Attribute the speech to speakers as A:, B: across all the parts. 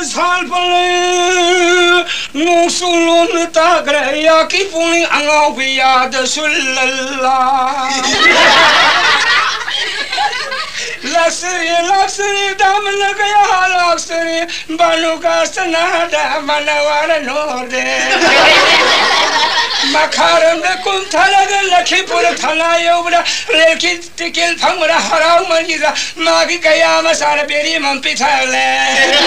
A: 살벌레 농술로 따그래야 기분이 앙아위야드 술랄라 락스리 담나가야 락스리 바누가스나다 마나와라 노데 마카름데 꿈탈라가 라키포르 탈라요브라 레키 티킬 방무라 하라우만이다 마기가야마 사라베리 맘피탈레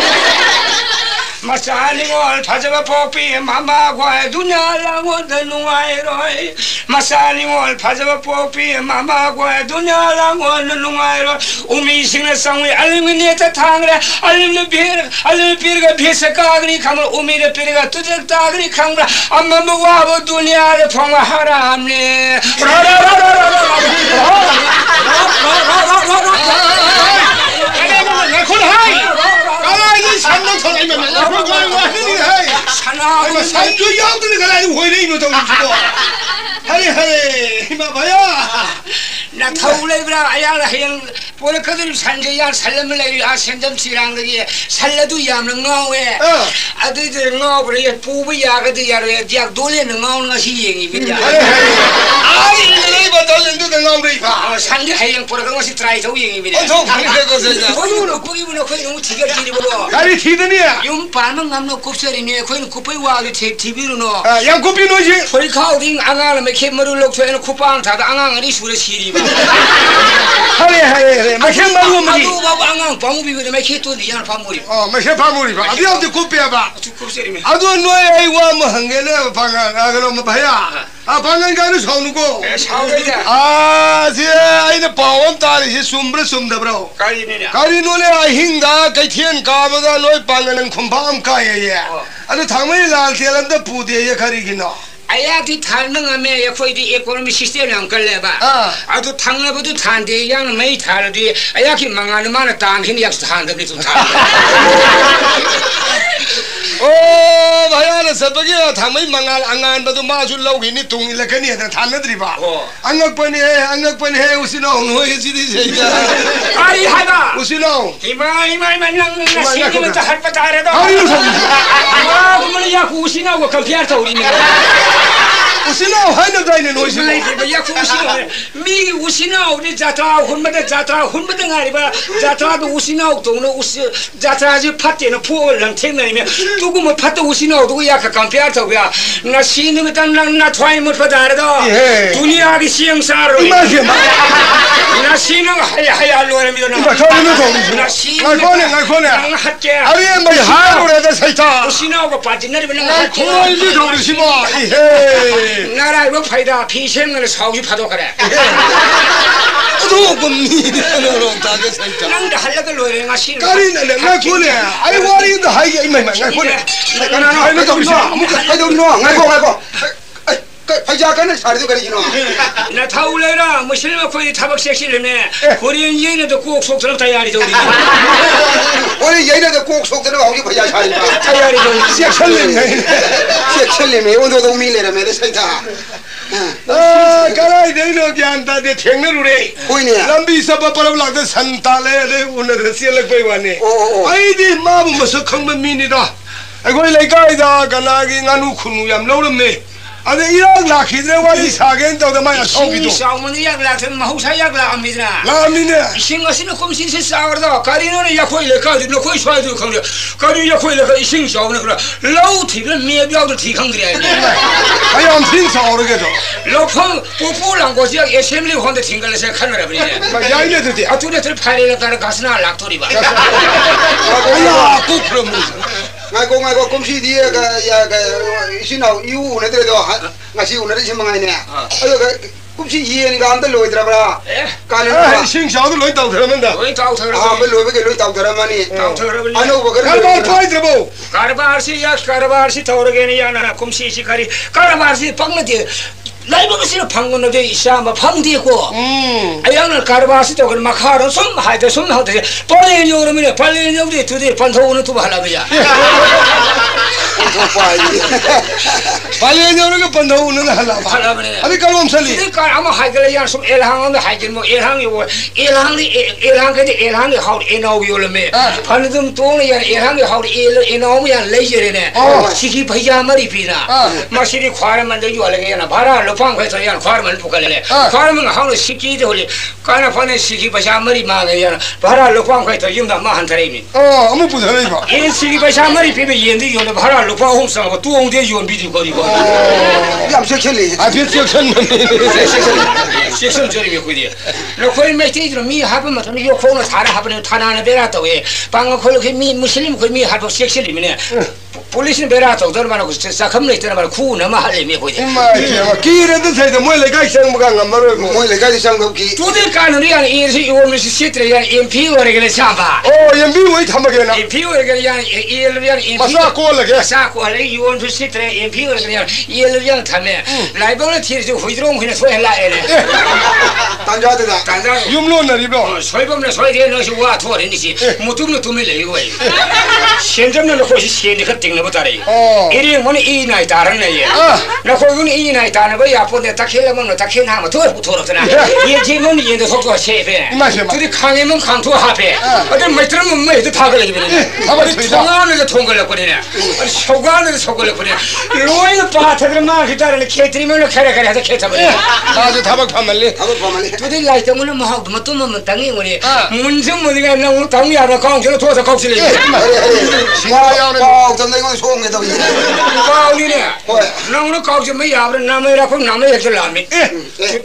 A: 마사링월 파자바 포피 마마과 두냐랑원 누아이로이 마사링월 파자바 포피 마마과 두냐랑원 누아이로 우미싱나 상위 알미니에타 탕레 알미피르가 비세카그니 카물 우미레 피르가 투적다그니 칸라 암마무와보 두냐레 통화 하람니
B: 산동 선생님은 나쁜 거야 하니 해. 산아, 산주 양들이 가라니 왜 이노 더 주고. 하리 이마봐야.
A: 나 타올레브라 아야라 해양 보레카들 산제양 살렘레리 아센점 시랑르기 살레도 야는 나오에 아들들 나오브레 부부야가들 야르에 디악 돌레는 나오는 것이 얘기입니다.
B: 아이 레이버 돌렌도 나오브레 봐.
A: 산제 해양 보레카 것이 트라이도 얘기입니다.
B: 저 방에 거서자.
A: 거기는 거기 너무 지겹지리고.
B: 가리 티드니야.
A: 용 반만 남는 곱살이네. 거기는 곱이 와도 TV로 넣어.
B: 양 곱이 넣지.
A: 보리카우딩 앙아는 캐머를 놓고에는 쿠팡 다다 앙앙이 수레 시리바.
B: 하리 마켓 말고 뭐지?
A: 아도 바보 앙앙 방우비거든 마켓 또 니야는 방우리.
B: 마켓 방우리 봐. 아디 어디 곱이야 봐.
A: 곱살이네.
B: 아도 너의 이와 뭐 한게네 방안 그럼 뭐 봐야. 방안 가는 사오는고.
A: 사오이다.
B: 제 아이네 바원 딸이 숨브레 숨다브로.
A: 가리네냐.
B: 가리노네 아hin다 가이티엔 가보다 너의 방안은 콤밤 가예예. 아도 당연히 날텔한데 부대에 가리기노.
A: 아야디 탈능하면 여기디 이코노미 시스템이 안 걸려봐. 아도 탕나보도 탄데 양 매이 탈디 아야기 망하는 만은 당신이 약속 한다고 좀 타.
B: 바야는 서버기야 당연히 망할 안간봐도 마술라오기니 동일라가니 해당 탄나들이 봐. 안각번이 해 우시노 너의 지리세야.
A: 아리 하다.
B: 우시노.
A: 이마이만 시기부터 할 바도 알아도.
B: 아유 성.
A: 그러면 야 우시나고 컴퓨터 우리네.
B: 우시나오 하는 다이는 우시나오.
A: 야 우시나오. 미 우시나오 우리 자타 혼마다 가리바 자타도 우시나오 동네 자타지 파티는 포를 탱내면 누구 뭐 파트 우시나오 누구 야 컴퓨터야. 나 시는 나 트라이 못 받아라도. 두니아기 시행사로. 나 시는 하야 로에미도 나. 나 시는
B: 날 거네.
A: 할게.
B: 아니 뭐 하루라도 살자.
A: 우시나오가 빠지나리면 나 할게.
B: 거기 돌으시 마.
A: 나라 이거 파이다 피생을 사오지 파도 그래.
B: 조금 니는 다게 살자.
A: 난다 할라가 로에가 시는.
B: 까리네 나 거네. 아이 와리도 하이게 이마 나 거네. 나 하이는 좀 있어. 아무것도 하이도 없노. 갈고. 하자가는 사리도 가리지노.
A: 나 타올레라 뭐 실마 거기 타박 섹시르네. 거리엔 얘네도 꼭 속처럼 다이아리도 우리.
B: 우리 얘네도 꼭 속들어 가오기 봐야 사리마.
A: 다이아리도
B: 섹철님이 오늘도 밀레라메 살자. 가라이 내노 기안다데 탱너루레. 보이네. 람비 사바바람 락데 산탈레 오늘 시엘렉 보이와네. 아이디 마부 머서 컹면 미니다. 아이고 레가이다 가나기 나누 쿠누 얌 로르메. 아니 이랑 라키드레 와리 사겐 떠다마야 소비도.
A: 싸우면 약락은 마우사 약락합니다.
B: 라미네.
A: 이싱어시는 꼼신시 싸우다 가리노는 약호일레 가리 노코이 쏴도 강려. 가리 약호일레 이싱 싸우는 그라. 라우티를 미에비아도 티강들이야.
B: 아양 핑사오르게도.
A: 로펑 뽀뽀랑 거지야 에셈리 혼데 팅갈레세 카메라 버리네.
B: 야이네들이.
A: 아투네들 파리를 따라 가스나 락토리바.
B: 야, 꼭 그럼 무슨. ngaiko kumsi dia ya sinau iu netedo ngasi unare simangane ayo kumsi yen ga anda loi drabra kalen sing saud loi tau thramanda
A: loi tau thra
B: loi be loi tau thramani anu bagar karbar pai drabo
A: karbar si thorge ni yana kumsi si kari karbar si pangnati 라이브가 방문하되 이샤마 방디고 아양을 가르바시도 그 마카로 좀 하이데 좀 하되 빨리 요러면 빨리 요리 두대 반도는 두 발라비야
B: 빨리 요러가 반도는 할라 아니 깔롬 살리
A: 그러니까 아마 하이글 양 좀 엘항은 하이길 뭐 엘항이 뭐 엘항이 하우 에나오 요르메 반좀 돈이 양 엘항이 하우 에나오 양 레이저네 시기 바야마리 비나 마시리 과르만 저 요래게나 바라 로팡에서 양 과르만 포칼래 과르만 하우 시기도 홀리 까나 판에 시기 바야마리 마게야 바라 로팡에서 용다 마한 타레미
B: 아무 부자래 봐
A: 이 시기 바야마리 비비 연디 요는 바라 로팡 홍상고 두옹대 요 비디 거리고
B: 얌색hel리 아 벽색선
A: 섹션 저리 거기 로컬 메시지로 미 하면 또 요코는 사라 하면 타나는 베라도에 방어 콜기 미 무슬림 미 하도 섹션이네 폴리스는 베라도 더만 그 사컴레 있더만 쿠는 할래미 거기
B: 임마 기르는 새도 뭐 내가 있는 뭐가 말고 뭐 내가 있는 거기
A: 두들 가는이 아니 이르시 요미시 시트레야 임피오레게 참바
B: 임피 왜 참바게나
A: 임피오레게 야 이르리안 임피 마사콜레 요미시 시트레 임피오레게 이르리안 참에 라이브를 티르지 호이드롱 그냥 소헬라에네 단자다
B: юм로나 리브로
A: 소이범네 소이데 너시 와 토르니시 무tumno 투밀레 이거 현점는 거시 시엔이 그 못하래. 이리 뭐니 이 나이 다르네 얘. 나 거기는 이 나이 다르는 거 야본데 딱힐라면 딱힐하면 더 부터럽잖아. 얘 지금 얘도 속도가 세배. 둘이 강이면 강도 하배. 어디 말들으면 뭐해도 다 걸리거든요. 통안에서 통걸려 버리네. 소관에서 소걸려 버리네. 로이는 바타들 막 기다리는 캐트리면 캐라캐라 해서 캐타버리네.
B: 아주 다박 파말리.
A: 둘이 라이 때문에 뭐 또뭐 땅이 오니 문좀 뭐니가 너무 땅이 알아 강제로 도와서 거기를.
B: 신가야는 좀 내가 소음에다
A: 가오리네. 너는 가오지 뭐 야브는 남이라고 남의 얘기라미.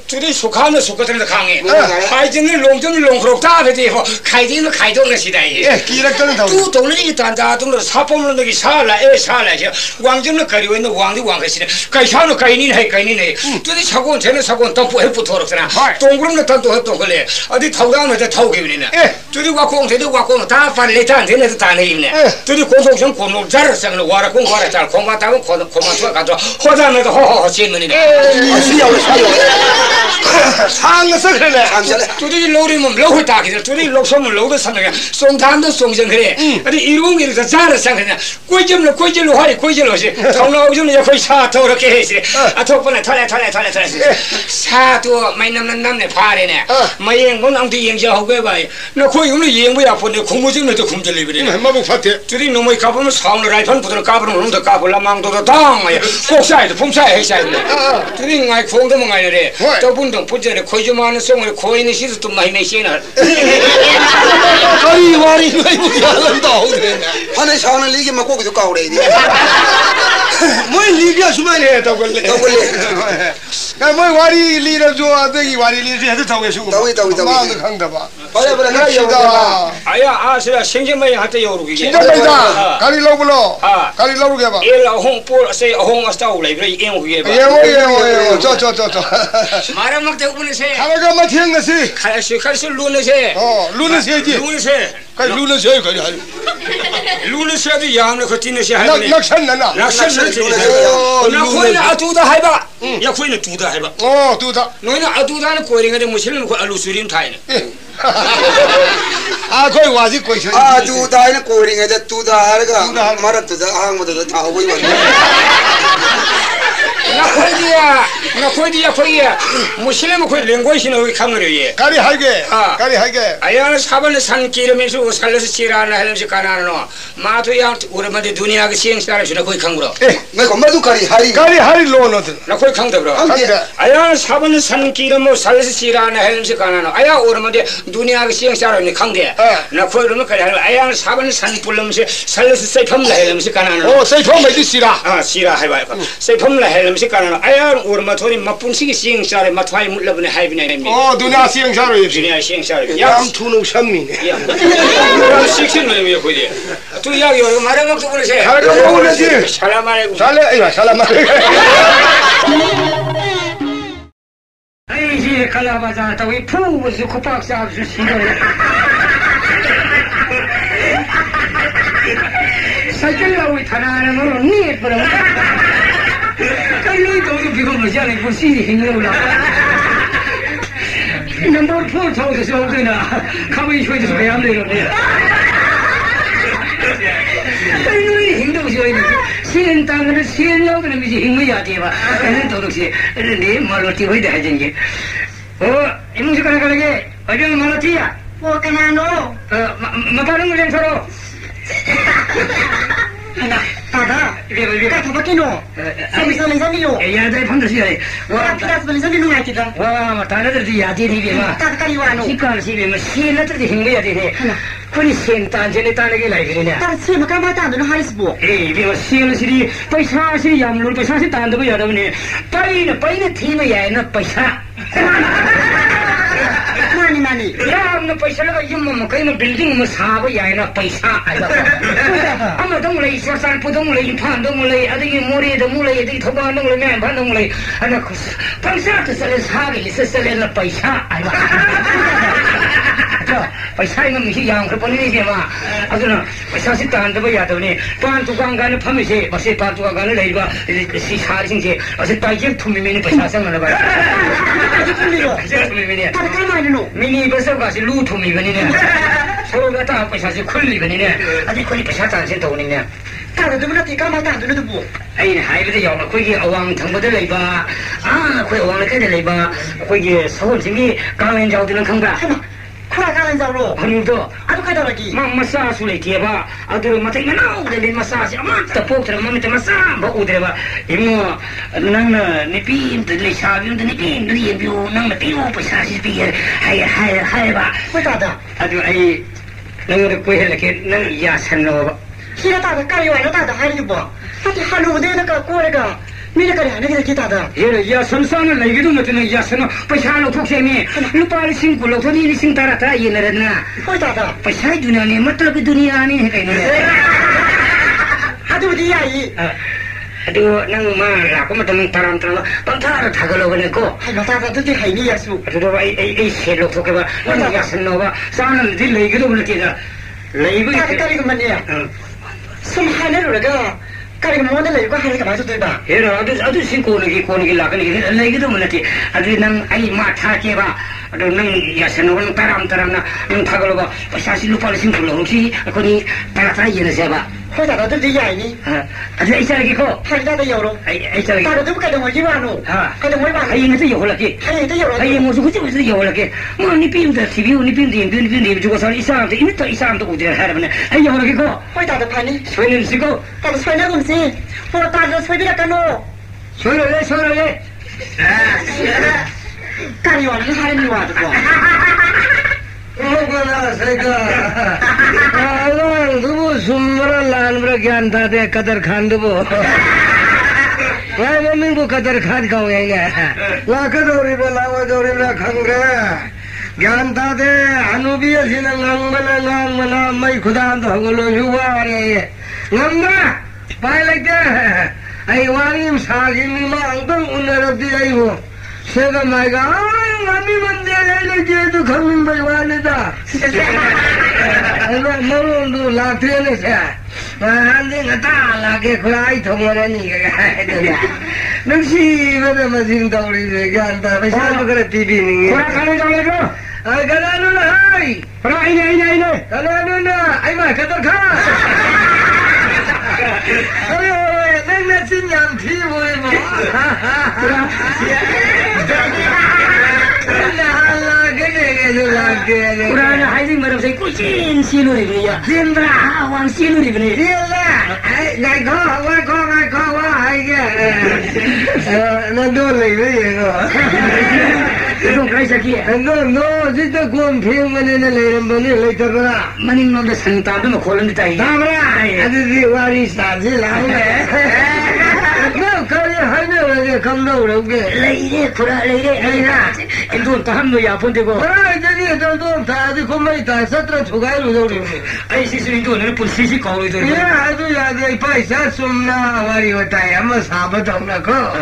A: 둘이 속하면 속거든요 강에. 하이진은 롱전은 롱크로 다 되고 가이디는 가이동는 시대에.
B: 기락전은 다.
A: 또 돈이 단다동으로 사범을 너기 살라 살라죠. 왕전은 거리고 있는 왕이 왕하시네. 가이샤는 가이니네 해 가이니네. 둘이 사고는 쟤는 사고는 또 해부터록잖아. 동그름도 단도 했던 걸래. 어디 타오가면 타오게 되네. 둘이 와공 되도 와공 다 빨리 다 되는 다 내리네. 둘이 공속성 공로 잘했어. 와라 공 와라 잘 공마다고 공마투가 가도 호자면도 호호호 지면이네.
B: 상서 그래.
A: 둘이 로리면 로을 따기들 둘이 로소면 로도 삼는 송탄도 송정 그래. 아니 일공일에서 잘했어 그냥 꼴점로 화리 꼴점로시 통로오줌 야 거의 사토 이렇게 해시. 아 덕분에 털래 사도 많이 남네 파래네. 마행 건 아무도 영자하고 해봐. 너 거기 오늘 영부야 보내 공무증도 굶절리 그래.
B: 마북 파티.
A: 둘이 너무 가보면 사오는 라이펀 부드러 까부는 놈도 까불라 망도도 당아야 꼭사이도 봄사이 해사이네. 둘이 나이 공도 먹아야래. 또 분동 부전에 거짓말하는 성을 고인의 시스도 많이 내시나.
B: 아니 와리 왜 야란다 오네.
C: 하늘 사는 리기 막 고기도 까오래.
B: 뭐 리비아 수만해 더걸래. 뭐 와리 리를 좋아하더니 와리 리를 해도 타고 계시고. 마음도 강다 봐.
C: 빨리
A: 아야 아세요 생전만에 한테 요르기.
B: 진짜다. 가리 러블러. 가리 러블 해 봐.
A: 일라 홍볼 세 홍아스타오 레브레 잉오게 봐.
B: 예모 저.
A: 말아 먹대 우는세.
B: 가라가 마티응나세.
A: 칼시 루네세.
B: 루네세지.
A: 루네세.
B: 가리 루네세 가리 하리.
A: 루네세도 야함을 거티네세 하네.
B: 낙산나나.
A: 나 코이나 아두다 해봐. 야 코이나 두다 해봐.
B: 두다.
A: 너희는 아두다는 코이링에 무실은 그 알루수린 타이네.
B: 아 거기 와지 거기 저.
C: 두다는 꼬링에다 두다가 말았다 항모도 다 오고 있네.
A: 나 코이디야 무실은 그 랭고이시는 여기 강으로예.
B: 가리 할게. 아야
A: 사번에 산 기름에서 살려서 지라나 할면서 가나노. 마도야 우리만데 두니아가 시행사를 주나 거기 강으로.
C: 내가 엄마도 가리
B: 하리 로너들.
A: 나 거기 강다 그러. 아야 사번에 산 기름을 살려서 지라나 할면서 가나노. 아야 우리만데 두니아가 시행사를 강대. 나 거기로는 가리 하려. 아야 사번에 산 불러면서 살려서 세품라 할면서 가나노.
B: 세품 어디 시라?
A: 시라 해봐. 세품라 할면서 가나노. 아야 우리만 돈이 맛분식이 시행사를 맛와이 물러보내 하이비네.
B: 두니아 시행사로.
A: 두니아 시행사를.
B: 양투는 선미네.
A: 그럼 식신을 왜 보지? 두 이야기 여기 말아먹고 그러세.
B: 말아먹으려지.
A: 살라말이고.
B: 살라말이고.
A: 아이지 칼라바자 저기 푸우스 코박사 주시는. 사실로 우리 타나는 뭐 니에 버려. lui đâu có bị không được này, có gì hình đâu là. Number 4 thâu thì sao thế nào? Không bị chơi thì phải làm được rồi. Cái lui hình đâu chơi này, xin tăng cái xin nhau cái này bị hình mấy vậy mà, cái này đâu được gì, này mà lo tiêu hơi đại chân gì. Em muốn cái này, ở đây mà lo tiêu à?
D: cái nào nó?
A: Mà bao nhiêu tiền sao?
D: Tata, cái thằng kia nó, sao mình sao đi nó?
A: Ya đây phun được gì đấy?
D: Kita sebenarnya đi nungai kita.
A: Mà ta nói gì à? Đi đi mà.
D: Tata cái gì vậy nó?
A: Chỉ cần gì mà xin nó thì hình mấy vậy thế? Con xin tan cho nên ta lấy cái này cái này.
D: Tata xin mà cái mà tan nó hay sbo.
A: Vì mà xin là gì? Paisa gì yam luôn, paisa gì tan đâu bây giờ đâu nè. Pai nó thì mà vậy nó paisa.
D: Mani.
A: Ya nó paisa nó cái mà cái nó building mà sao bây giờ nó paisa ai đó. Ama đông lấy sao san phụ đông lấy phan đông lấy, ở đây mori đông lấy, đây thâu ban đông lấy, mẹ ban đông lấy, anh nó paisa thì sẽ là sao cái sẽ là paisa ai đó. Paisa nó mình chỉ yang cái phần này mà, à nó paisa gì tan đâu bây giờ đâu nè. Pan tu gang cái nó phàm gì, bác sĩ pan tu gang cái lấy ba, xí xả đi gì, bác sĩ tay chỉ thùng mình paisa sang nó vậy.
D: Tata cái mà nó.
A: Mini bác sĩ cái gì lú thùng mình nè. Sau đó ta paisa gì khơi mình nè, à đây khơi paisa tan sẽ đâu nè.
D: Tata itu mana tiga mata itu tu bu.
A: Ai hai bây giờ là khơi cái awang thằng bây giờ lấy ba, khơi awang lấy cái lấy ba, khơi cái sau sinh cái càng lên giàu thì nó không ra.
D: Kau kan yang jauh.
A: Anu tu.
D: Aduh kau dah lagi.
A: Masa sulit dia ba. Aduh mata mana udah di masa sih. Amat tepuk terus mami masa ba udah ba. Imu nang ni pin tu ni sabi tu ni pin tu ni biu nang ni biu pasal sih pikir. Hai ba.
D: Kau tak ada.
A: Aduh ai nang ada kuih lagi nang yasan lo ba.
D: Kita tak ada kali wala tak ada hari ni ba. Tapi halu dia nak kau nak. Mila kali nak kita ada.
A: Ya sana lagi tu macam ya sana pasal lo pukse ni. Lupa lising kulo tu ni lising tarata ye na.
D: Kau tak ada.
A: Pasal dunia ni matlab dunia ni hai kaino.
D: Aduh dia ini.
A: Aduh nang marah aku macam taram pantar thagalo bane ko.
D: Hai mata tu dia ini ya su.
A: Aduh ai selo tu ke ba. Nang ya sana ba. Sana ni lagi tu mana kita. Lagi
D: kali ke mana ya? Subhanallah raga. Kali mana lagi kau hari kemana tu dah?
A: Hera, aduh sih kau lagi lakukan lagi tu mana ti? Aduh nang ai mata ke ba? Aduh nang ya sana nang taram na nang thagalo ba? Pasal sih lupa sih kau sih aku ni tarat aja na siapa?
D: Kau tak ada tu dia ini.
A: Aduh ai lagi kau?
D: Hari dah ada euro.
A: Ai lagi.
D: Tak ada tu bukan dengan jiwa nu. Kau dengan mana?
A: Ai ni tu euro lagi.
D: Hari tu euro.
A: Ai musuh tu euro lagi. Mana ni pin dah TV ni pin juga soal Islam tu ini tu Islam tu udah hari mana? Ai euro lagi kau?
D: Kau tak ada pani.
A: Soalnya sih kau.
D: Tak ada soalnya kau mesti. Kau tak ada soalnya kan nu.
A: Soalnya.
D: Karyawan ni hari ni wah tu.
A: Alang tu sumber lan bergian tadi kadar khan tu. Wah minggu kadar khan kau yang ni.
B: La kadori bela khangre. Gyan tadi anu biar sini ngang mana mai khudan tu hangolo jual ni. Ngamda, pai lagi. Ai wangim sagim mang tu unar di ayu. Sega maiga, kami mandir lagi tu kami bayar dah. Malu tu latih ni saya. Nanti ngata lagi kulai thongan ni kaya. Nasi mana masing tahu ni kan? Tapi saya tu kena TV ni.
A: Kurang kali tahu lagi.
B: Kalau anu lah, hai.
A: Kurang ini.
B: Kalau anu lah, ai mah kata kah? Ayo, neng sinyam TV ni.
A: Kurang hai sing baru saya kucing silu ni ya. Jendra awang silu ni.
B: Iyalah, ngai kau hai ke. Nandol lagi ni.
A: Itu kerja sakit.
B: No, kita kumpul mana lelaki terbelah.
A: Maning nom dah santan tu nak kolam di tay.
B: Tamra, ada di waris sahaja lah. No, kalau hanya lagi kamu lagi.
A: Lagi kurang. Itu tahan tu ya pun teko.
B: Jadi itu tadi kau mai tak setelah cukai lu tu.
A: Ai sisi itu ni pun sisi kau itu.
B: Ya, itu ya dia paisa sumna wari hotai, amma sahabat orang kau.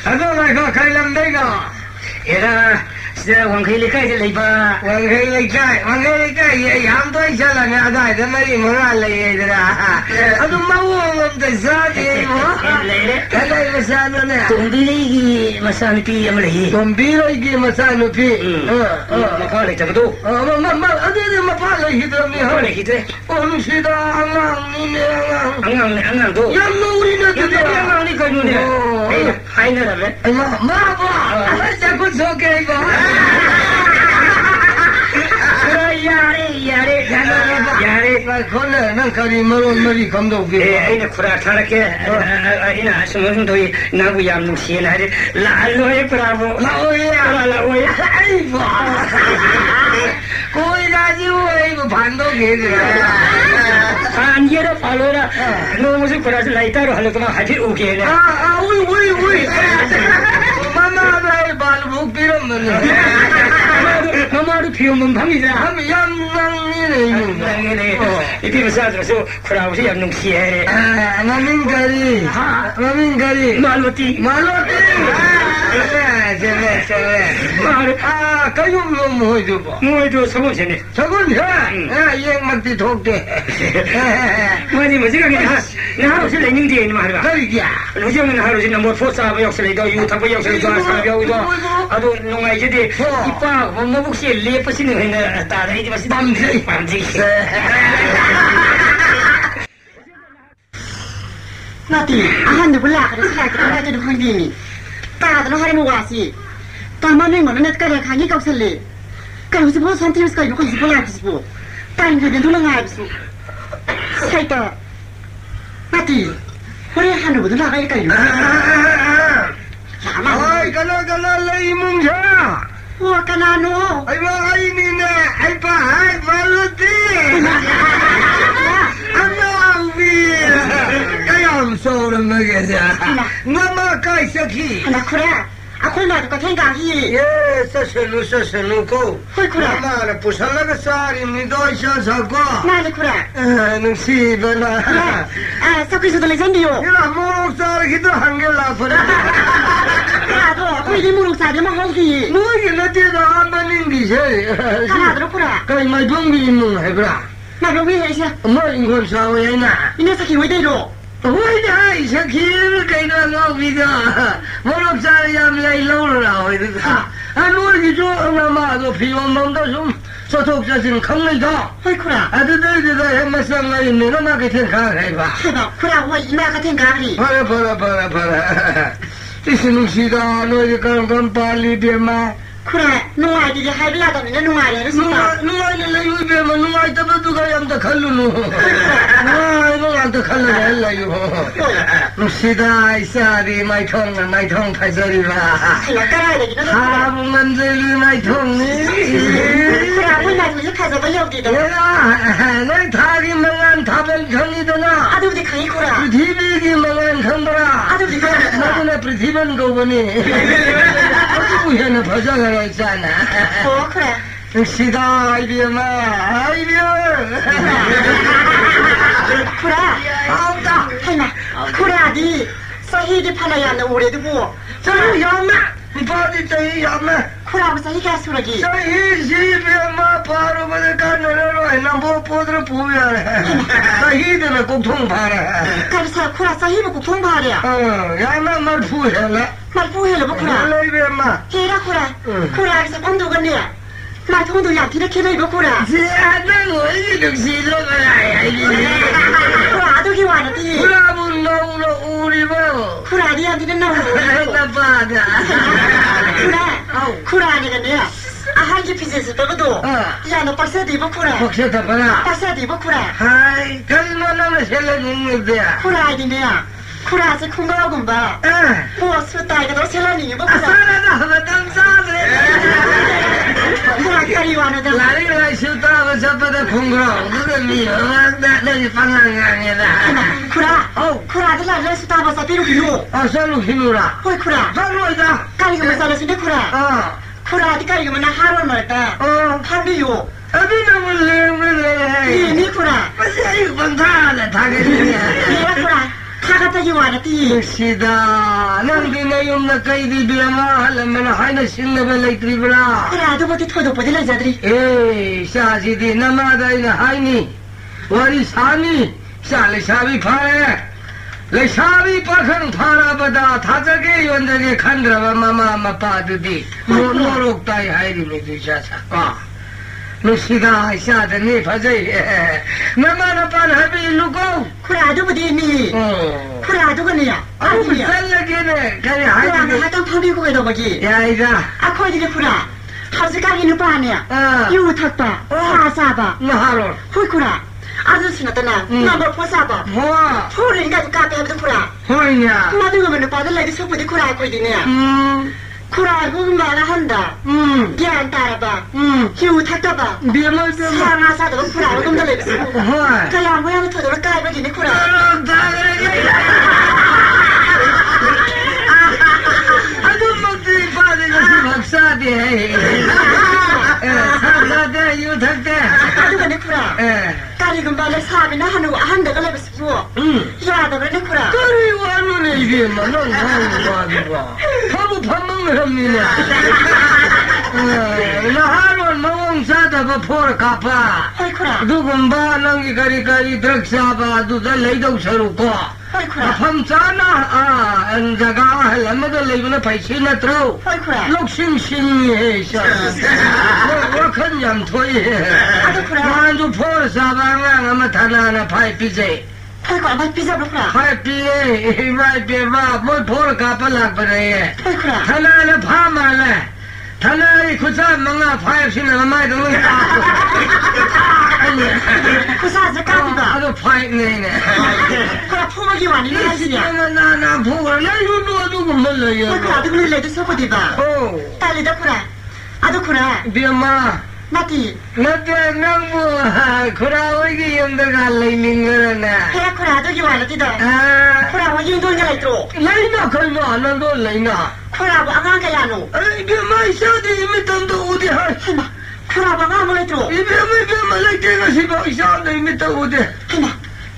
B: Aduh, mereka kailam dega.
A: Era 这王开的盖的雷吧，
B: 王开的盖也养多下了，伢子怎么你们来的啦？都没我们的啥的嘛？来个啥的呢？
A: 东边的嘛啥的皮也没来，
B: 东边的嘛啥的皮，
A: 嘛怕来这么多，
B: 嘛怕来一个没好
A: 来一个，
B: 我们是的
A: 安多，
B: 养奴的那个
A: 安的干的，还那了没？
B: 哎呀，妈吧，这不错给吧？그거는 거리 머리 감독이
A: 이제 쿠라 타라게 이나 스무슨 도이 나부 얌 시나리 라로에 브라보 라오야 아이고
B: 거기까지 이거 반독이
A: 안예로 팔로라 너무 쿠라스 라이타로 할거만 하지 오게네
B: 우이 마마가 발목 빌었는
A: 마마도 피우면 밤이라
B: 하면 양랑이네
A: 이게 무슨 아들어서 쿠라우시 얌농시에
B: 마민가리
A: 말로티
B: 제발 가용 너무 해줘봐
A: 뭐해도 서고시네
B: 저건 이행막디 독대
A: 뭐지 그게 나 하루씩 내닝디에 있는 말이야
B: 그러기야
A: 요즘은 하루씩 뭐 포사하고 역설이도 유타고 역설이 좋아하고 아도 농아이들이 이빠 뭐 혹시 레퍼시는 회는 따라 이제 마시 밤지
D: Nanti, ahan dibulak ada selagi kita jadi orang ini. Tak ada hari muasi. Taman yang mana nak kerja kaki kau seli. Kalau sebab santai sekali bukan sebab lagi sebab. Tahan kerja tu lengai sebab. Saya tak. Nanti, hari ahan dibulak ada kali.
B: Ay, kalau lagi mungsa.
D: Wah, kanano.
B: Ay, mga ini na. Ay, pahay, baluti. I'm sorry, Magazine. Mama, kai saki.
D: Anak kura, aku nak kau tengok lagi.
B: Yes, seselu ko.
D: Hoi kura.
B: Mama, na pusala ka sari ni doisha sako.
D: Mana kura?
B: Nungsi bala.
D: Saku sudah lezen dia.
B: Ya, muruk sari kita hanggela pura.
D: Aduh, aku ini muruk sari mah hoki.
B: Mui nanti dah amanin di sini.
D: Kana kura.
B: Kai mai bungbi mung hai bra.
D: Nak bungbi aja.
B: Mai ingon sawe na.
D: Ini sakit wei deh.
B: Ôi đây, sao kia cái đó ngon vì đó, mỗi lúc sao em lấy lâu rồi được à? Anh nuôi cái chỗ ông mà rồi phi ông mong đó xuống, sao thuộc cho xin không lấy đó.
D: Hoi kura.
B: Từ đây em mà sang này nữa mà cái thiên khác hay ba.
D: Kura, hoi ina cái thiên khác đi.
B: Para. Cái xin xí đó nuôi cái con pali đi mà.
D: Kura, nuai thì hai bila tao nên nuai đấy đúng không?
B: Nuai nên lấy về mà nuai tập tu cái em ta khăn luôn. Nuai ta khăn là lấy luôn. Xí đó isa đi mai thong phải rồi ba.
D: Là cái này thì nó.
B: Ham mình rồi mai thong ní.
D: Kura, hôm nay mình phải rồi bao nhiêu tiền?
B: Nói thagi mangan thabel khani đó na.
D: Adu thì khai kura.
B: Prithvi ki mangan khambara.
D: Adu thì khai.
B: Nó là Prithvian ko bani. Adu है ना भजा करे जाना
D: Kura.
B: सीधा आइडिया में idea
D: Kura.
B: आता
D: Hay mà, Kura đi. Sahi di panayan na ure du.
B: चलो यार मैं बात चाहिए यार मैं
D: Kura ba sahi ka suragi.
B: सही सी पे माँ पारो बने का नरो है ना वो पोत्र पूजा है सही तो मैं कुछ भा रहा है
D: Kara sa Kura sahi ba kutung ba dia.
B: यार मैं मर है ना
D: Malpu hele ba Kura.
B: ले बे माँ
D: Hera Kura. Kura sa kondu kan dia. Ma thong du yang tidak kira ba Kura.
B: Siapa lagi duk silo kalai
D: Kura adu ki wana ti.
B: Kura bundo uri bau
D: Kura dia tidak nak.
B: Kenapa ada
D: Kura ni kan dia. Ahal ki pizza tu betul. Ya no paksa di ba Kura.
B: Maksud apa nak?
D: Paksa di ba Kura.
B: Hai, kan mana masalah ni dia?
D: Kura di dia. Kura se kunga gumba. Bos sutai ka do sela ni ba Kura.
B: Asal dah betul sahaja.
D: Kura kari wana dah.
B: Lari lari suta bersama dah kungrong. Tu ni orang dah dari pandangan ni dah.
D: Kura. Kura dah lari suta basa piru piru.
B: Asal lu hinura.
D: Hoi Kura.
B: Baru dah.
D: Kali ka masalah sini Kura. Kura di kali ka mana haron mereka. Pandi yo.
B: Abi nama lem
D: Ni Kura.
B: Masih ayuh bantah lah thage ni.
D: Ni Kura. 타가타기 와라티
E: 시다 넌디 내 용나 까이디 비야마 할라면 하이나 신나벨 레이트리브라
D: 그래도 버티 토도 버디 레자들이
E: 에이 샤지디 나마다이나 하이니 와리 사니 샤레 샤비 파레 레샤비 파칸 파라바다 타자게 연자게 칸드라바 마마 빠드디 노록다이 하이리미 두샤사 루시가 샤드니 파제이 나마나 파라비 루고
D: 그래도 버디니 그래도 그니야
E: 아니야 살라게네 가리 하이디
D: 하던 파비고 해도 버기
E: 야이가
D: 아코이디네 쿠라 하즈가기는 빠냐 유탁바 사사바
E: 나하로
D: 홀쿠라 아저씨나타나 나뭐 포사바
E: 와
D: 홀인가 까게 하도 쿠라
E: 호이냐
D: 마등하면 빠들라디 속부디 쿠라 아코이디네 쿠라 그만나 한다 기안 따라봐 유탁바바
E: 비말
D: 사사도 쿠라 그럼달래
E: 와
D: 그야 뭐야 터도록 까이버기네 쿠라 박사디 사사대 유탁대 까두가네 쿠라 까리금 발레 사비나 한다가 레베스고 야다가네 쿠라
E: 까리 와누네 이게 뭐넌 와봐 파부 파먹는 합니다 나 하루 노홍사다 봐 포르 가파
D: 헐 쿠라
E: 누군가 낭기 가리가리 드럭사바 두다 레이동 서루고
D: 헐 쿠라
E: 밤자나 엔자가 할라마도 레이브나 파이시나 트로
D: 헐 쿠라
E: 록싱싱해 샤 wakhan yam thoi man ju phor sa ba nga ma thana na phai pi je
D: phai ko ma pi ja ba khra
E: phai pi e vai pi ma mo phor ka pa la pa re
D: phai khra
E: thana na pha ma la thana ri khusa manga phai sin na mai do ka
D: khusa za ka ba
E: ado phai ne ne
D: khra phu ma gi wa ni na si ya
E: na phu la yu do ko ma la ya
D: khra du le de so ko di ba
E: oh
D: ta le da khra ado khra
E: bi ma
D: mati
E: nate nang bu khra oi gi yum da ga lai ning na
D: khra khra do gi wa la ti da khra wa yin do nya lai tro
E: lai na khoi no nan do lai na
D: khra ba ang ka ya no
E: ai bi ma sha di mi tan do u di ha
D: khra ba nga mo lai tro
E: bi ma lai ke ga si ba sha di mi ta u de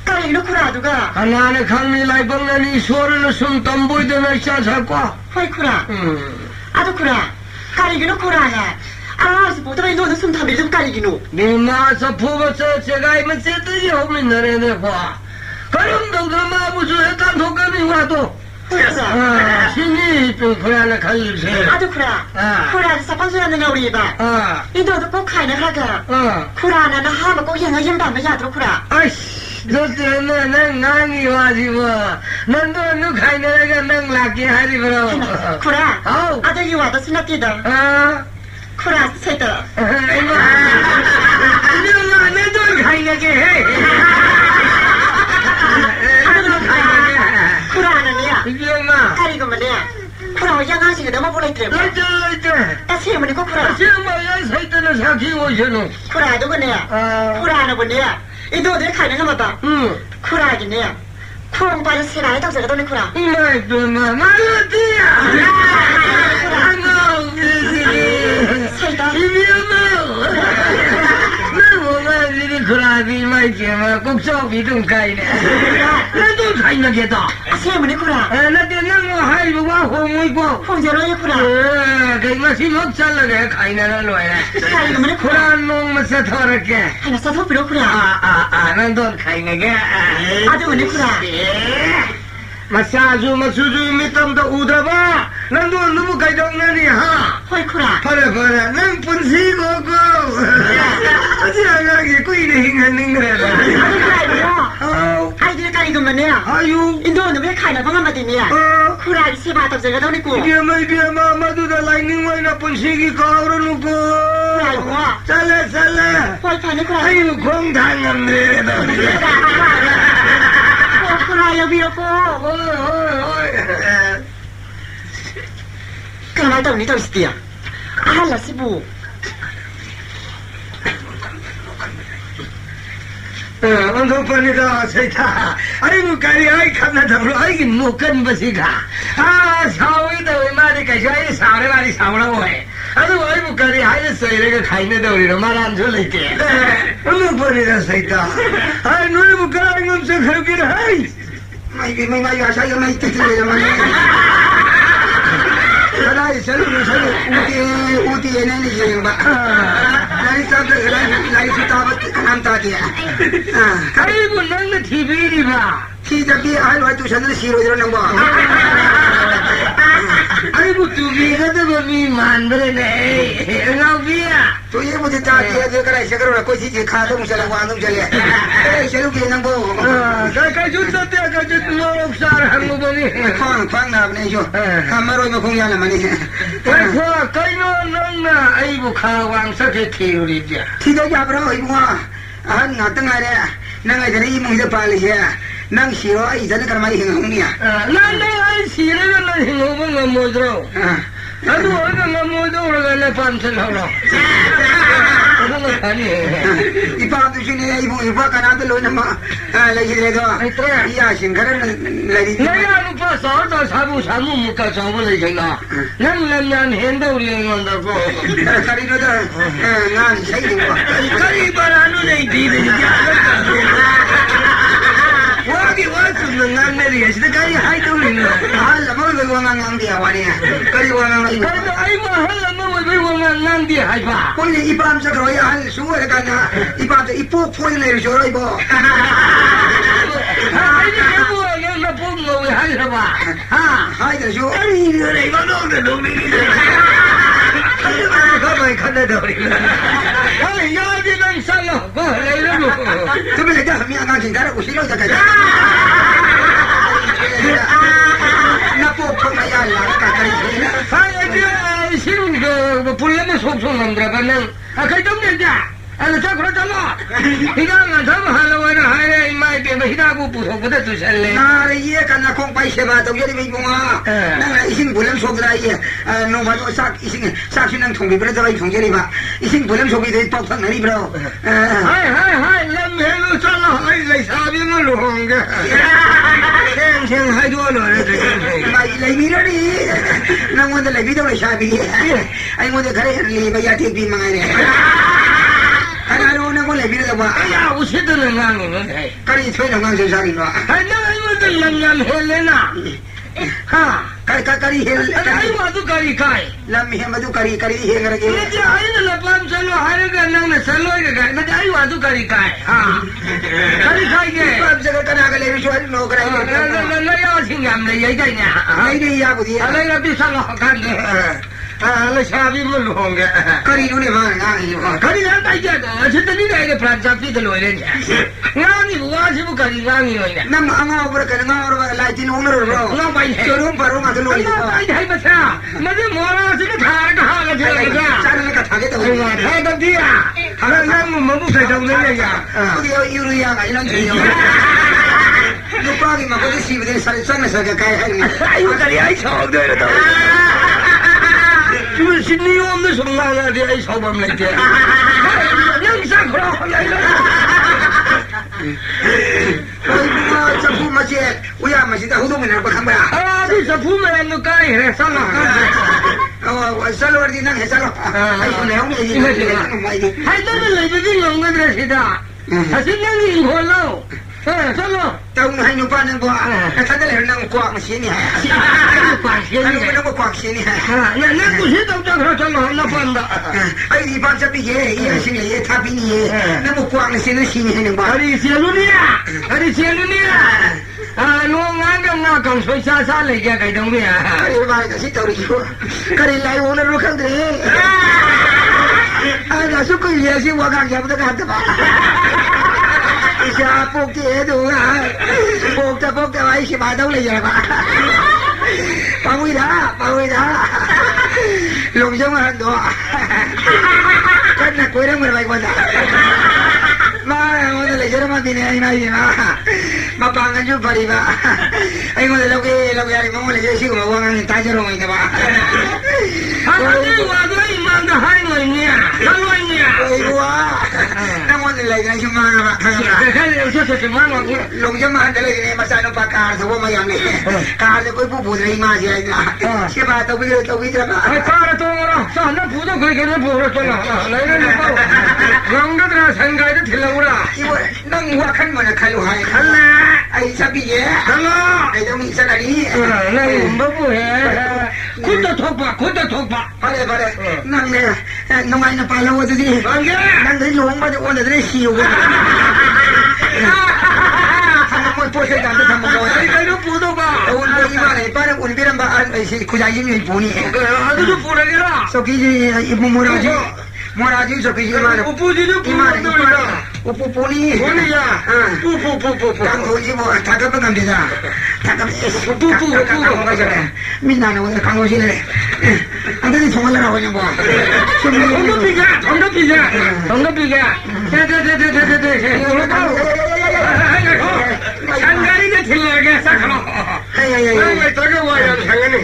D: ka ri no khra du ga
E: ana ne khang mi lai bang na ni sor na sum tam boi de na sha sa kwa
D: hoi khra ado khra ka ri no khra ga 아, 뭐 때문에 너는 숨 담배 좀 깔리기노.
E: 네 마서 부부서 제가 이만 세들이 오면 너네들 봐. 그럼도 그마 무슨 해단 독감이 와도. 신이 좀 그러나 갈리세.
D: 아주 그라. 그라 사방소리하는 거 우리 봐. 이도도 꼭 가는 하가. 그라는 하면 꼭 영어 연방을 야도록 그라.
E: 아이씨. 너 때문에 난 난이 와지 뭐. 난도 누 가이나가 난 락게 하리 그러.
D: 그라. 아들이 와도 스나티다. 쿠라 세다.
E: 이거 내 돈 가이나게 해.
D: 쿠라는이야.
E: 이게 엄마.
D: 가리고 말이야. 쿠라 양아지가 너무 보내드려.
E: 라이트.
D: 나 세문이 꼭 쿠라.
E: 세문이 사이트는 사기고 있어는.
D: 쿠라도 그네야. 쿠라는 뭐냐? 이 너들 가는 거 봐봐. 쿠라기네야. 쿠랑 빠져 세라에 덕자가 너네 쿠라.
E: 이마이 또 말라디야.
D: 살다.
E: 그라비 말이야 꼭저기 좀 가이네 나도 가이나게다
D: 세문이 쿠라
E: 나도 너무 하이고와 홍이고
D: 홍제로의 쿠라
E: 그것이 먹살라게 가이나는 거야
D: 가이나는
E: 쿠라 놈마서 더럽게
D: 하나 써서 빌어 쿠라
E: 난도 가이나게
D: 아주 은혜 쿠라
E: 마사주 미tam도 우다봐 난도 너무 가이동나니 하
D: 호이 쿠라
E: 파래 난 분시고고 어디야기 꾸이네 행하는 거야
D: 아이들 가리고 말이야
E: 아유
D: 너는 왜 가이나 방아마디냐 쿠라기 세바 덕자가 너네고
E: 비야마 마두다 라이닝 와이나 분시기 가오르누고
D: 쿠라고
E: 잘래
D: 호이 파네 쿠라
E: 아유 공당함네
D: 쿠라 여비였고 가만 더니 더시디야 알라 시부
E: 언더번이다 세타 아이고 가리 아이 칸나다로 아이기 못간 버시가 사위다 왜 말이 가셔야 사래 말이 사오라고 해 아주 아이고 가리 하이랬어 이래가 가있는데 우리는 말 안 줄릴게 언더번이다 세타 아이 노래 못 가라는 건 그렇게 하이
C: ไม่อยากใช้ก็ไม่ติดเลยมันก็ได้ฉันรู้ฉันอุติเนี่ยนี่ยังบ้าได้สักได้สุดท้ายน้ำตาเดีย
E: ใครบุญนั่งทีวีดีบ้า
C: ที่จะพี่ไอ้ไว้ตุฉันจะซีโร่เดือนนึงบ้า
E: ไอ้บุตรบีก็จะมีมันไปเลยเราพี่อ่ะ
C: ตัวยังบุตรจ่าเดียก็ได้เชื่อกันว่าคนที่จะฆ่าต้องเชื่อวางต้องเชื่อเลยเชื่อลูกยังนั่งบ้า
E: ก็จุดเดียวก็จุดโลกสารหังบุญนี่
C: ฟังนะนี่ชัวมารวยมาคงยังละมันนี่
E: ไอ้พวกใครโน่นน่ะไอ้บุคคลวางสักทีอยู่ดิจ้ะ
C: ที่จะจับเราไอ้พวกนั่งตั้งไงเนี่ยนั่งไอ้จะได้มึงจะพาเลยใช่นั่งชีโร่ไอ้จะได้กันมาหิ้งหงเนี่ย
E: นั่งได้ไอ้ชีโร่ก็นั่งหิ้งหงมันโมดเราแล้วดูว่ามันโมดเราเลยฟันเสร็จแล้วก็ไม่ทันนี่
C: อีป้าตุชินี่อีป้ากันนั่นเลยนะมาอะไรอย่างเงี้ยตัวอีอาชิงกันเลย
E: นี่ยลูกป้าสอนตัวสามุมุกสาวเลยจังนะนั่นเห็นดูเรื่องมันตะโก
C: คาริโนตัวงานใช่ไหมวะ
E: คาริบารานุเลยดีเลยจ้ะว่าสุดงานไม่ได้สิแต่คาริให้ดูเลย
C: แล้วมันเลยว่างานเดียววะเนี่ยคาริว่างานอะไร
E: ไอ้มาให้แล้วมันไม่ว่างานเดียวให้ป่ะ
C: คนนี้อีปามจะรอยอันสู้อะไรกันนะอีปามจะอีพวกพูดเลยช่วยบ่
E: ไอ้เนี่ยพวกเนี่ยมาพูดงงให้หรือเปล่า
C: ให้จะช่วย
E: ไอ้เนี่ยอะไรก็ต้องจะดูนี่ก็ไม่คันได้ดูนี่ไอ้ยาที่นั่งสั่งก็อะไรแล้วลูก
C: จะไม่ได้ทำยังไงกันได้กูสิเราจะกันนับพวกคนอะไรกันกัน
E: ไอ้เนี่ยสิ่งก็พูดแล้วไม่สมนั่นแบบนั้นใครต้องเนี่ยจ้ะอะไรสักคนจะรอที่นั่งทำฮัลโหลนะให้ไม่เป็นไม่ได้กูพูดก็ได้ตุเสเลย
C: นาเรียกันนะคงไปเสียบ้าต้องยัดไปบุ้งอ่ะนั่งไอ้สิ่งบุญแล้วชกได้โน้ตว่าสักสิ่งสิ่งนั่งทงไปเป็นอะไรทงยัดไปสิ่งบุญแล้วชกไปได้ตอกทั้งนั้นบล็อก
E: ให้เล่นเฮลูชาลให้เลยสาบินลูกงเช่นให้ดูเลย
C: ไม่เลยมีแล้วนี่นั่งวันเดียวเลยพี่ต้องเลยชาบิไอ้วันเดียวใครเลยไม่อยากทิ้งพี่มาไงအဲ့ဒါတော့လည်းလည်းပြီးတော့ပါ
E: အဲ့ဒါဦးစစ်တဲ့ငန်းနေတယ်
C: ကရီထွေးတဲ့ငန်းစစားနေတော့
E: အဲ့ဒါအိမ်မတဲ့ငန်းဟဲလနာဟာ
C: ကရီဟဲ
E: အဲ့ဒါသူကရီခိုင်
C: လမ်းမဟမဒုကရီဟဲငရကေ
E: ဒီအိမ်လည်းပန်းစလို့ဟာရကနန်းနဲ့ဆလို့ရကမတဲ့အိမ်သူကရီခိုင်ဟာကရီခိုင်က
C: ပန်းစကကနာကလေးရွှေနော်ကရီ
E: လည်းရချင်းကမလေးရိုက်ကြညာ
C: အဲ့ဒီရဘူးဒီ
E: အဲ့လည်းပြဆလို့ခံတယ်လည်းရှာပြီးမလို့က
C: ကရီတို့လည်းမငါ့ကြီး
E: ကရီလည်းတိုက်ကြတော့အချက်တည်းတိုင်းဖရန်စာပြစ်တယ်လို့လည်းငါ့ကြီးဘာရှိဘူးကရီငါ့ကြီးလို့
C: နမငါ့ဘရကငါ့ဘရလိုက်တင်ဦးလို့
E: ငါပိုင်
C: ကျရုံးပါတော့ငါတို့လို့
E: တိုက်တိုင်းမစားမင်းမော်လာစကထားကဟာလည်းတယ်က
C: စားလည်းကထားခဲ့တော့
E: ငါထားတဲ့တီးဟာလည်းမမှုခိုင်တော့လည်းရ
C: ဒီယူရီယာကလည်းချင်ရောလူပါကမကိုစီတဲ့စားစမ်းစကကိုင်ဟဲ့
E: အဲ့ကရီအိုက်ချောက်တယ်တော့就是你我们说那样的爱烧不来的，能啥可能？
C: 这铺嘛些，我呀嘛现在好多没人不看不呀？
E: 啊，这这铺没人都改了，啥了？
C: 我烧了的那还烧了，还有两年的，
E: 还那么来不及用个这是的，还是两年过了。sao rồi?
C: Tao hay nhục quan quá, thằng cái này năng quảng xí nhỉ?
E: Quảng xí nhỉ?
C: Nó có quảng xí nhỉ?
E: Nó cũng xí tao cho nó quan đó.
C: Ai đi ban chấp bị gì? Ý xí này tháp bị gì? Nó có quảng xí nó xí nhỉ năng quảng?
E: Đi xí luôn đi à? Đi xí luôn đi à? Nó ngán đâu ngã cầm xoay xa lấy ra cái đông đi à?
C: Cái bài cái xí tao đi chú, cái này lại uống nó không thể. Là số cái gì xí qua càng nhập tới càng tập. Isa pokte tu lah, pokte mai si badau le ya pak. Pangui dah. Long jong han do. Kan nak kau orang berbaik pada. Mana le jera mati ni ai mai ma pangan ju pari ba. Ai ngode lo que ari mo le jesi ko wangan ta jero mai ka ba.
E: Hai wa do ai mang da hai ngoi ni. Hai ngoi ni.
C: Ai wa. Nang ngode เลยกันชิมามาทางนั้น
E: แค่เร็วช่วยชิมาหน่อย
C: ลงจะมาเลยเนี่ยมาสานปากการสมมติมาอย่างนี้การจะคุยผู้ผู้ใจมาใช่ไหมใช่ป่ะตัววิจารณ์
E: ไอ้การตัวเราสอนผู้ต้องคุยกันผู้เราตัวเราเลยนะเรางงกันสังกัดที่เราละ
C: ที่ว่านั่งหัวขันมันขันหัวขันละไอ้สับปีเย่ขันละไอ้ตรงนี้สักนี้
E: นั่งบ้าบุเหคุณจะทุบปะคุณจะทุบปะ
C: ไปเลยนั่งเนี่ยน้องไอ้น่ะไปแล้วว่าจะดีนั่งได้หลงมาจะอ้วนจะได้หิวทำมันพูดใช่กันจะทำมันโดน
E: ไอ้ลูกปูตัวบ้า
C: อุ่นไปยี่มาเลยป้าเนี่ยอุ่นไปรำบ้าไอ้สิคุยยังยิ่งปูนี่
E: อันนี้ปูอะไรกันล่ะ
C: สกีจีมุมราจีMoraji so kiji mana
E: upu ji du
C: upu puni
E: ya upu
C: kan hoji mo thaka pa kam dida thaka upu minna na wa kan hoji le anda ni thongala ra hoja bo
E: thongda piga 상가리 틀려게 sakalo ai taga wa ya sangani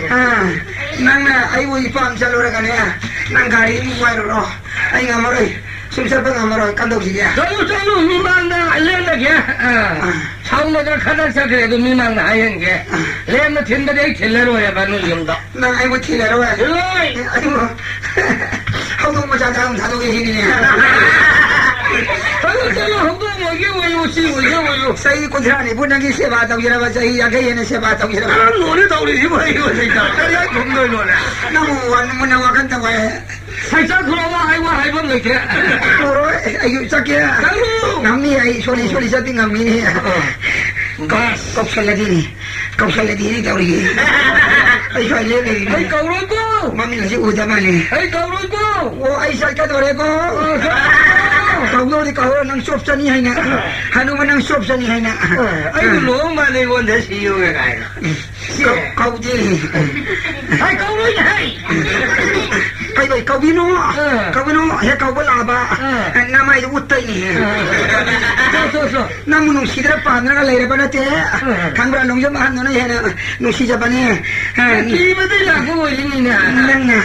C: nangna ai wo ipam chalora kane nang gari ni wa ro ai ngamaro simsar pa ngamaro kandok ji ya
E: chalo mimangna lenda ge chaungna khadar sa kre do mimangna ayen ge lenda thinda dei thillero ya banu yumda
C: nang ai wo thillero ya ai wo how do ma ja dang thado ge hini ne सही कुछ नहीं बुना की सेवा तो ये रहा सही या कहीं ने सेवा तो ये रहा
E: लोने तो नहीं भाई वो नहीं था क्या घूम गए लोने
C: ना वो वन मुन्ना वाकन तो है
E: सच्चा खुला हुआ है बंद लेके
C: और अयो सके नमी आई सोली सती नमी नहीं बस कौशल दी नहीं तो ये ऐसा ले ले
E: ऐ कौरो को
C: मम्मी ने उजा माने
E: ऐ कौरो को
C: वो ऐसा का तोरे को कौरो दी कौरो नंग शॉप चनी है ना हनुमान नंग शॉप चनी है ना
E: ऐ लो माने वो ने सीओ के गाय
C: कौजी
E: ऐ कौरो है
C: भाई कौबिनो है कौबला बा ना माई उत्तई नहीं है
E: so
C: ना मुनु सीधे पांडरा का लेरे बना ते खांबरा लोग जो मान दोनों है ना नुसी जबाने
E: की बदे लागू बोली नहीं ना
C: ना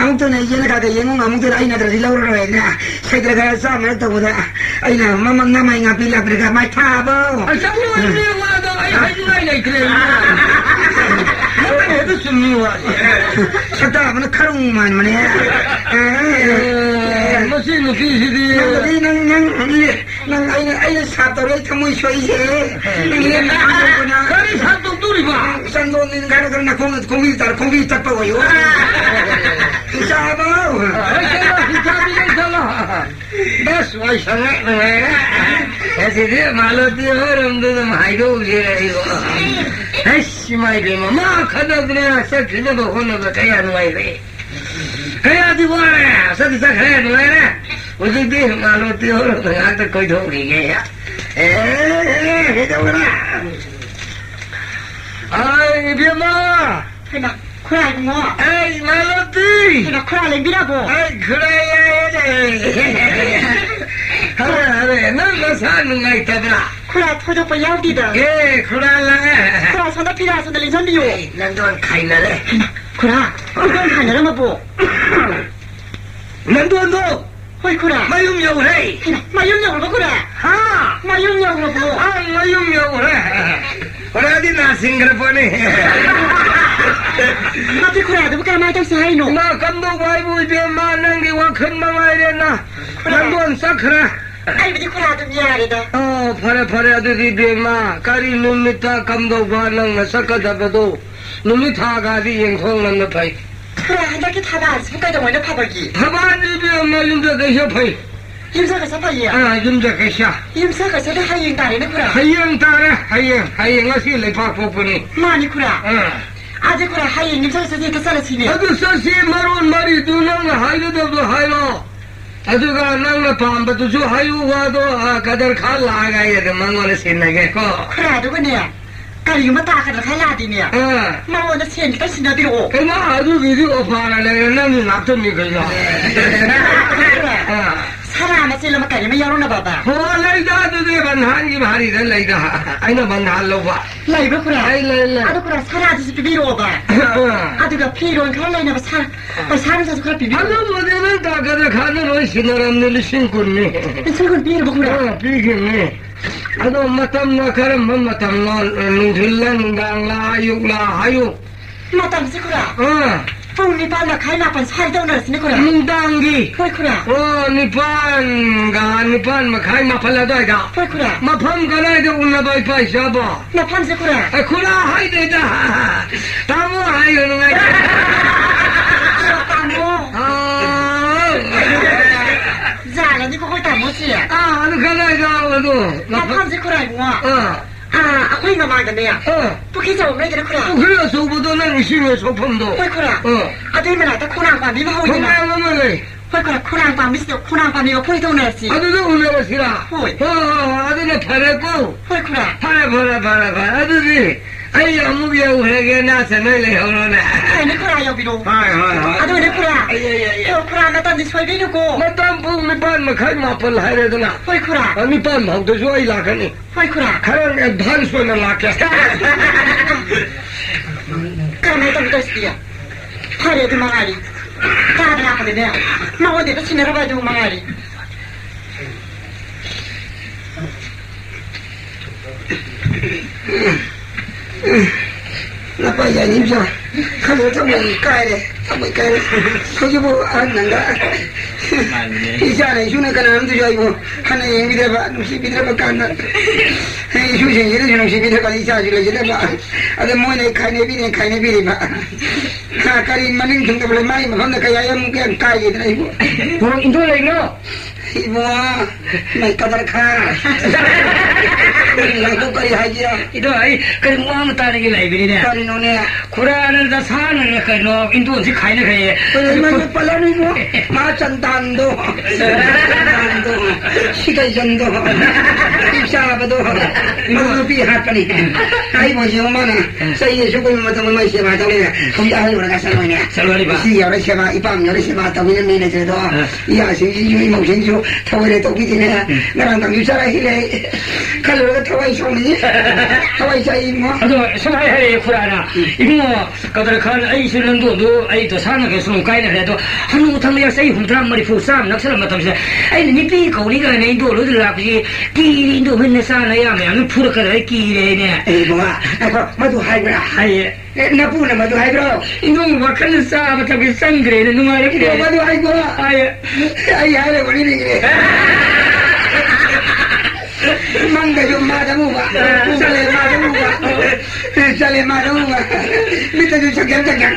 C: अमुक तो नहीं ये लगा के ये अमुक तो आई ना तो दिलावर रहे ना सेठ लगा सामने तो बोला आई ना मम्मा ना माई ना पिला पिला माई था बो
E: अच्छा वो नहीं हुआ तो आई नहीं करे मैं तो सुनी हुआ
C: सदा अपने खरूं मान मने
E: मशीन की सीधी
C: नंग आई सात तो रे थमुई छोई से ये ना
E: करी सात तो दूरी बा
C: संदो निन गाना करना खोंगी तक पे होयो हिसाबो
E: चलो बस वही संग ऐसे दे मालो ती और हम तो माइको उसे रही हो ऐसी माइके मामा खड़ा दुनिया से किने तो होने तो क्या नहीं रे क्या दीवार है सदी तक है नहीं रे उसे दे मालो ती और तो यहाँ तक कोई ठोक नहीं गया ये तो बना आई बिमा
D: है ना खुला को
E: आई मालो ती
D: है ना खुला ले बिना को
E: आई खुला ये अरे ना सान नहीं तबला
D: खुला थोड़ा पे याव दी दा
E: ए खुला लगा
D: खुला संदा पिरा संदा ले जन दियो
E: नंदन खाई ना ले
D: खुला नंदन खाई ना मबो
E: नंदन दो
D: होय खुला
E: मायुम यो रे
D: मायुम यो को खुला
E: हां
D: मायुम यो को
E: हां मायुम यो रे खुला दी ना सिंगर पने
D: माती खुला तो का मा तो sai no
E: ना कंदो वाई बुई दे मा नंगी वखन मा वाई रे ना नंदन सखरा
D: ai bi खुला तो यार दा
E: ओ फरे अदि दे मा करी नुमिता कंदो वा नंग सकदा बदो नुमिता गादी यंखों नंग फै
D: खुला हंदा के थाबा से का दो ने फाबगी
E: थाबा नि बे मा युम दे के फै
D: युम सा का फै
E: युम दे के सा
D: युम सा का से हायिं तारे ने खुला
E: हायिं तारे हायिं ngasi ले फा फोपनी
D: मा नि खुला आज खुला हायिं नि सा से के साला छिने
E: अदु ससी मरुन मरी दु नंग हायलो दो हायलो अदुगा नंग पांबतुसु हायु वादो कदर खा लागाय मंगोले सिनगे को
D: खुला दो ने करी मता का खा ला दी ने मंगोले सिन का सिना दिरो
E: केमा अदु गिदि ओफाना ले नंग नातो नि गया सारा
D: ना से लम करी में यारो ना बाबा
E: हो ले 자들의 반한이 말이 될래이다. 아이나 반한로 봐.
D: 라이브 그라.
E: 아이
D: 그라 사라지지 비비로 봐. 아두가 피로는 갈라이나 사는 사서 그라 비비.
E: 뭐냐면 다 그래 가는 신나람들 신군니.
D: 신군 비로 그라.
E: 비기니. 마탐나 가름 마탐나 눈질란 강라 육라 하유.
D: 마탐 그라. 뽕니 발라 가이나pan 살다우나 스니코라.
E: 문당기.
D: 그라.
E: 니판 마카이나 팔라다이다.
D: 그라.
E: 마팜 가라이다 운나바이 파이샤바.
D: 마팜 그라.
E: 그라 하이데다. 타모 하이는 거.
D: 자라 니코 거기 다 뭐지?
E: 가라이다 와도.
D: 마팜 그라 이거. 아코이 나마가네야. 부키자 오메기라 그라.
E: 그래 소보도는 신의 소품도.
D: 그라. 아들면 다 코랑과 미마 하오이나.
E: 코랑과만래.
D: 그라 코랑과 미스도 코랑과 미가 포이도네시.
E: 아들도 올라가시라.
D: 호이.
E: 아들은 팔았고.
D: 그라.
E: 팔아. 아들이 아이 아무비하고 해게 나서는 형로네.
D: 아니 그라 여비로.
E: 하이.
D: 아들 그라. 그라 나단지 소이비누고.
E: 나단 뽕미 반마 칼마 펄 하려드나.
D: 그라.
E: 아니 반 먹도 좋아이 라가니.
D: 그라.
E: 가랑 반 소나 라게.
D: 그러면 또 믿었지요. 하려도 망아리. 다들 아프네. 막 어디도 지내려가지고 망아리.
C: 나빠야 님자 가서 정말 까야돼 정말 까야돼 거기 뭐 안난가 이자네 휴네가 남도 저이고 하나의 믿어봐 누시 믿어봐 간다 휴신 이래 주는 시 믿어봐 이자주래 이래봐 아들 뭐네 카이네 비리 봐 가까리 만인 중도블 많이 먹는다 가야 그냥 까이더라 이거
E: 뭐 인도레이노
C: 이모아 나 까다르카 나도 하지야
A: 이도 아이 그 뭐하면 따는 게 라이브리네.
C: 까리 노네
A: 쿠라는 다 사는 거너 인도지 가이네 그래.
C: 얼마나 빨라니고 마찬단도 시가전도 입사하고도 마루비 하더니 아이 뭐지 엄마나 사이에 조금 뭐좀 뭐 시바 돌려 거기 아이 오라 가서 뭐냐
A: 살로리 봐.
C: 시 여러 시바 이밤 여러 시바 더위는 내내 저도 이야 생기지 목생주 타월에 독기지네 나랑 당유사라 히레 칼로가 타와이 쇼니 타와이 사이 뭐
A: 아도 소마이 쿠라나 이거 그들 간 아이 실런도도 아이도 사는 게 손 가이네 그래도 한우 탕이야 사이 훈트람 머리 푸삼 낙서를 맡으면서 아이 니피 거리가 내 인도로 들어가지 끼인도 맨날 사나야 면 푸르까지 끼래네.
C: 에이 뭐야 마도 하이브라
A: 아이
C: 나쁘네 마도 하이브라
A: 이거 뭐 칸을 싸 저기 쌍그레는 누가 이렇게
C: 마도 하이브라 아이 하이래 버리는 그래 망가 좀 맞아보가 살에 맞아보가 밑에 좀 착각착각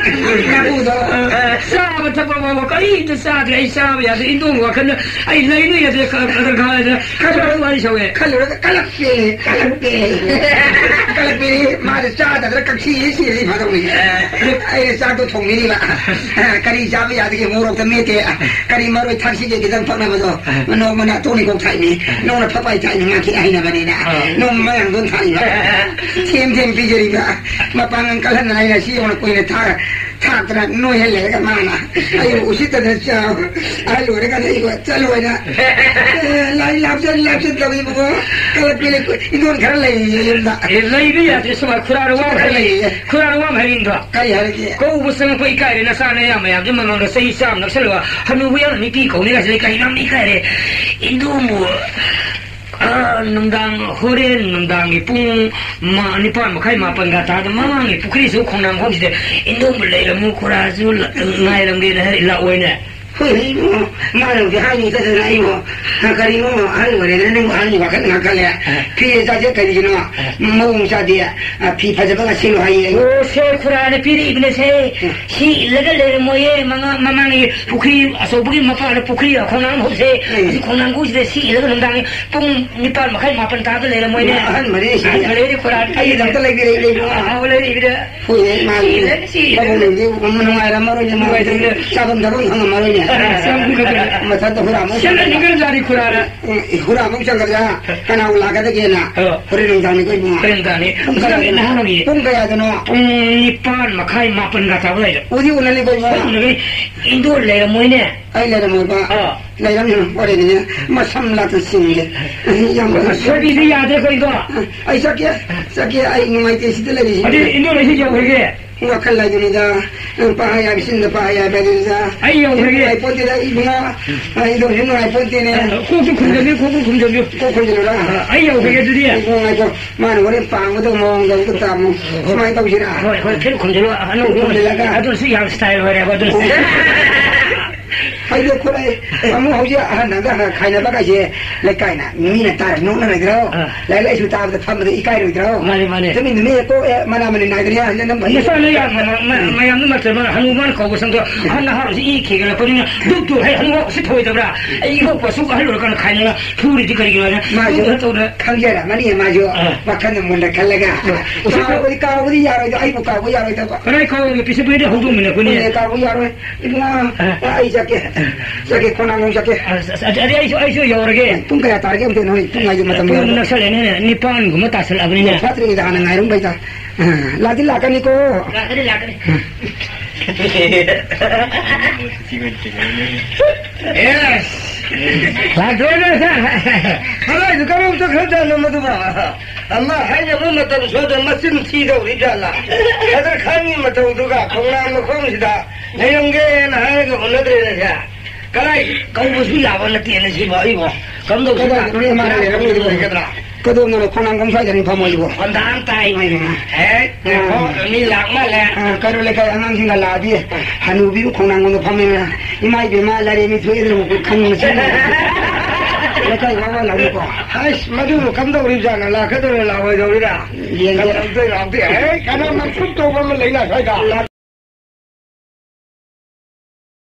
C: 나쁘다
A: 싸면 타고 거의 싸들이 싸야 돼 인도가 근데 아이 라이브야 돼 가서 많이 셔해
C: 칼로가 깔락게 맞아 짜다 그렇게 시리 받아오니 아이 싸도 통밀이 봐 까리 잡아야 되게 모르고 메테 까리 마루 탁시게 기장 파나봐도 너무나 돈이 꼭 타이니 너무나 파파이 타이니 기 아이나 말이나 너무 많은 돈 타이나 템 비저리가 마빵은 깔라는 아이나 시용을 꼬이네 타더라 노엘레가 많아 아유 우시다들 짜 아유 우리가 이거 잘로이나 라이 랍션 저기 보고 깔라필이 이건 갈래
A: 라이브야 돼 정말 쿠라로 와 말인다
C: 까이 하지
A: 고 무슨 거기 가이나 사네야 뭐 좀 뭔가 세이 싸움 낚시를 하는 위에는 니피 거기가 저기 이놈이 가래 인도 뭐 농당 호렌 농당이 뿡 니판 뭐 가이 마pan gata mamang pukri su khonang khom de indo mulai lamu khura su ngai ram ge na la oine
C: hui mo maru ge hai ni ta nai mo kari mo ai wo ne ne ai ni wa kan na kale pi sa je kai ni no mo sa de pi pha ba sin lo hai
A: o se khura ne pi ri ne se si lega le mo ye mamang pukri aso bugi mapa ne pukri khonang ho se khonang gu de si lega 농당 뿡 nipan ma kai mapan ta de le mo ne
C: han mare si
A: le khura
C: ai dam ta le le
A: a le ri de
C: hui ne ma ni ba bo ne mo no ai ra maro ne ma sa dam da ro hang maro ne 맞았다 후라모
A: 셀은 이걸 자리 쿠라라
C: 후라모 장가자 하나 올라가다 게나 그러는 장이 그 뭐
A: 그런다니 그러면 나는
C: 뽕가야 되노
A: 니판 마카이 마판 같아 보여
C: 어디 올라리 거 뭐
A: 인도 레 뭐네
C: ai lại là một bà lại lắm rồi qua đây này mà xăm là tự sinh vậy
A: sao đi đi ăn thế coi coi
C: ai sao kia ai ngoài cái gì thế này
A: đi Indonesia đâu vậy
C: wakal lagi ni dah pahaya bisin dah pahaya beri dah
A: ayo lagi
C: ai pun tidak ibu ai dong ni ai pun tidak
A: kuku kunjung lah ayo lagi tu dia
C: ai pun mana orang pang tu mong dah tu tamu semai tahu sih dah
A: kau kunjung anu si yang style apa tu
C: ai dia kulai kamu hujia anak dah kaina bagai je lekai na mina tar nona lagi tau lai sudah tahu tham tu ikai lagi tau
A: mana
C: tapi ni ko mana nak dia nak
A: misalnya yang mayam tu macam mana Hanuman kau bersang tu anak harus ikut kalau punya duduk hai Hanuman si tahu itu berapa ikut pasuk halu kan kaina puri dikari gimana
C: maju tu kang je dah mana maju makan munda kalaga kau ni yaro ai kau yaro itu
A: kalau kau bisa beri dia hukum mana punya
C: kau yaro itu ai Sakit konang sakit.
A: Ada isu ya orang
C: Tung kaya target mungkin hari tung aja macam
A: ni. Nak sel ni Nipan guma tasel apa ni?
C: Patri dah anak ngairung baca. Lagi lakan ni ko.
A: Lakan. Yes. Lagu ni sah.
E: Kalau itu kamu tu kerja nama tu bah. Amma hanya mata sudah mesin tidak dijalan. Ada kami mata tu kah? Konang kong sudah. Nayong gen hai ko unat re na kalau kau mesti lawan nanti ni si boy bo kamu tu
C: kada ni mana ni kamu tu kada kada nak konang kong saya jadi pamoy bo
A: pandang tai ni lang malah
C: kalau lekai angang singa lagi hanubi konang kong pamoy imai be ma lari mi tu itu kan mesti lekai wawa lagi ko
E: hai madu kamu tu rijan lah kada lawan jauh dah yang tu lawan kerana maksud tu kamu lena saya